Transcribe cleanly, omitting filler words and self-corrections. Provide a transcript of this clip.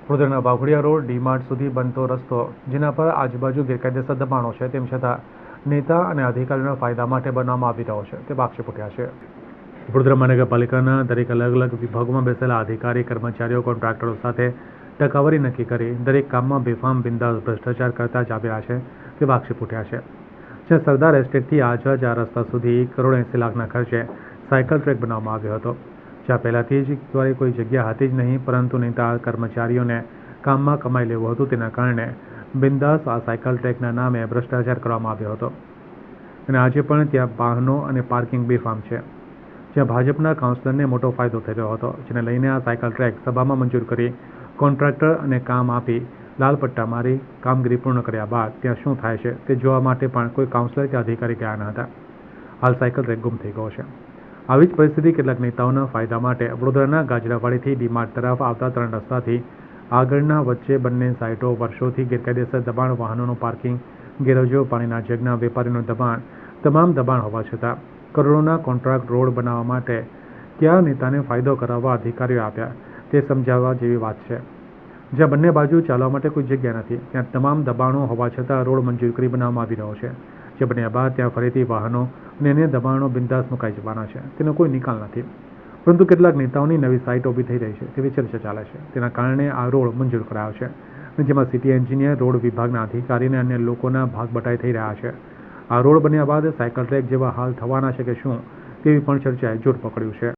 વડોદરાના વાઘોડિયા રોડ ડીમાર્ટ સુધી બનતો રસ્તો, જેના પર આજુબાજુ ગેરકાયદેસર દબાણો છે, તેમ છતાં નેતા અને અધિકારીઓના ફાયદા માટે બનાવવામાં આવી રહ્યો છે, તે આક્ષેપ ઉઠ્યા છે. વડોદરા મહાનગરપાલિકાના દરેક અલગ અલગ વિભાગોમાં બેસેલા અધિકારી, કર્મચારીઓ, કોન્ટ્રાક્ટરો સાથે ટકાવારી નક્કી કરી દરેક કામમાં બેફામ બિંદાસ ભ્રષ્ટાચાર કરતા જ આવ્યા છે, તે આક્ષેપ ઉઠ્યા છે. જ્યાં સરદાર એસ્ટેટથી આઝાદ 4 રસ્તા સુધી ₹1.80 લાખના ખર્ચે સાયકલ ટ્રેક બનાવવામાં આવ્યો હતો, જ્યાં પહેલાથી જ કોઈ જગ્યા હતી જ નહીં, પરંતુ નેતા કર્મચારીઓને કામમાં કમાઈ લેવું હતું, તેના કારણે બિંદાસ આ સાયકલ ટ્રેકના નામે ભ્રષ્ટાચાર કરવામાં આવ્યો હતો. અને આજે પણ ત્યાં વાહનો અને પાર્કિંગ બેફામ છે, જ્યાં ભાજપના કાઉન્સિલરને મોટો ફાયદો થઈ રહ્યો હતો, જેને લઈને આ સાયકલ ટ્રેક સભામાં મંજૂર કરી કોન્ટ્રાક્ટર અને કામ આપી લાલ પટ્ટા મારી કામગીરી પૂર્ણ કર્યા બાદ ત્યાં શું થાય છે તે જોવા માટે પણ કોઈ કાઉન્સિલર કે અધિકારી ગયા ન હતા. હાલ સાયકલ ટ્રેક ગુમ થઈ ગયો છે. આવી જ પરિસ્થિતિ કેટલાક નેતાઓના ફાયદા માટે વડોદરાના ગાજરાવાડીથી ડીમાર્ટ તરફ આવતા 3 રસ્તાથી આગળના વચ્ચે બંને સાઇટો વર્ષોથી ગેરકાયદેસર દબાણ, વાહનોનું પાર્કિંગ, ગેરેજો, પાણીના જગના વેપારીનું દબાણ, તમામ દબાણ હોવા છતાં કરોડોના કોન્ટ્રાક્ટ રોડ બનાવવા માટે કયા નેતાને ફાયદો કરાવવા અધિકારીઓ આપ્યા તે સમજાવવા જેવી વાત છે. જ્યાં બંને બાજુ ચાલવા માટે કોઈ જગ્યા નથી, ત્યાં તમામ દબાણો હોવા છતાં રોડ મંજૂર કરી બનાવવામાં આવી રહ્યો છે. જે બન્યા બાદ ત્યાં ફરીથી વાહનો અને અન્ય દબાણો બિંદાસ મુકાઈ જવાના છે, તેનો કોઈ નિકાલ નથી. પરંતુ કેટલાક નેતાઓની નવી સાઇટ ઊભી થઈ રહી છે તેવી ચર્ચા ચાલે છે. તેના કારણે આ રોડ મંજૂર કરાયો છે, જેમાં સિટી એન્જિનિયર, રોડ વિભાગના અધિકારી અને અન્ય લોકોના ભાગ બટાઈ થઈ રહ્યા છે. આ રોડ બન્યા બાદ સાયકલ ટ્રેક જેવા હાલ થવાના છે કે શું, તેવી પણ ચર્ચાએ જોર પકડ્યું છે.